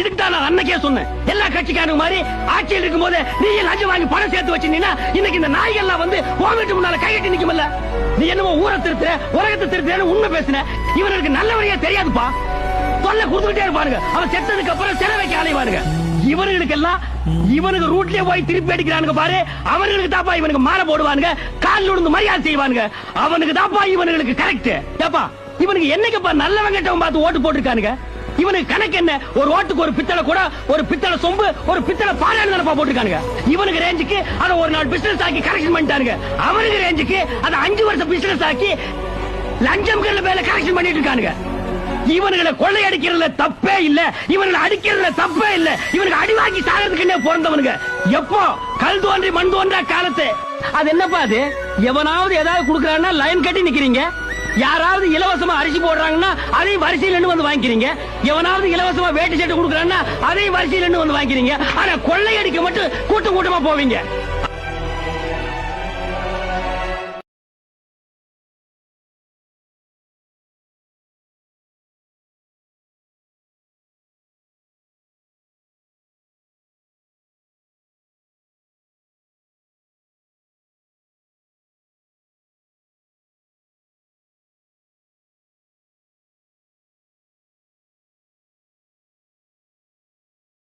இதுக்கு தான் நான் அன்னைக்கே சொன்னேன். எல்லா கட்சிக்காரங்க மாதிரி ஆட்சியில் இருக்கும் போது நீ லஞ்சம் வாங்கி பணம் சேர்த்து வச்சிருந்தீங்கன்னா இன்னைக்கு இந்த நாய்கள்லாம் வந்து கோவிட்டு முன்னால கைகட்டி நிக்கும்ல. நீ என்னமோ ஊரை திருத்துற உலகத்தை திருத்துறன்னு உண்மை பேசுன. இவனுக்கு நல்லவரையே தெரியாதுப்பா. தொல்லை கொடுத்துக்கிட்டே இருப்பாருங்க. அவன் செத்ததுக்கு அப்புறம் சில வைக்க அலைவாருங்க. இவனுக்கெல்லாம் இவனுக்கு ரூட்லயே போய் திருப்பி அடிக்கிறானுங்க பாரு. அவனுக்கு தாப்பா இவனுக்கு மாலை போடுவானுங்க, காலில் விழுந்து மரியாதை செய்வானுங்க. அவனுக்கு தாப்பா இவனுக்கு கரெக்ட். ஏப்பா இவனுக்கு என்னைக்குப்பா நல்லவங்க கிட்ட பார்த்து ஓட்டு போட்டுருக்கானுங்க. இவனுக்கு கணக்கு என்ன? ஒரு ஓட்டுக்கு ஒரு பித்தளை கூட, ஒரு பித்தளை சொம்பு, ஒரு பித்தளை பாலான்னு தானப்பா போட்டுருக்கானுங்க. இவனுக்கு ரேஞ்சுக்கு அதை ஒரு நாள் பிசினஸ் ஆக்கி கரெக்ஷன் பண்ணிட்டானுங்க. அவனுக்கு ரேஞ்சுக்கு அதை 5 வருஷம் பிசினஸ் ஆக்கி லஞ்சம் மேல கரெக்ஷன் பண்ணிட்டு இருக்கானுங்க. இவனுங்களை கொள்ளையடிக்கிறதுல தப்பே இல்ல, இவனுங்களை அடிக்கிறதுல தப்பே இல்ல. இவனுக்கு அடிவாக்கி சாகிறதுக்குன்னே பிறந்தவனுங்க. எப்போ கல் தோன்றி மண் தோன்றா காலத்து. அது என்னப்பா அது? எவனாவது ஏதாவது குடுக்கறான்னா லைன் கட்டி நிக்கிறீங்க. யாராவது இலவசமா அரிசி போடுறாங்கன்னா அதையும் வரிசையில் வந்து வாங்கிக்கிறீங்க. எவனாவது இலவசமா வேட்டி சட்டை கொடுக்கறான்னா அதையும் வரிசையில் வந்து வாங்கிக்கிறீங்க. ஆனா கொள்ளையடிக்க மட்டும் கூட்டம் கூட்டமா போவீங்க.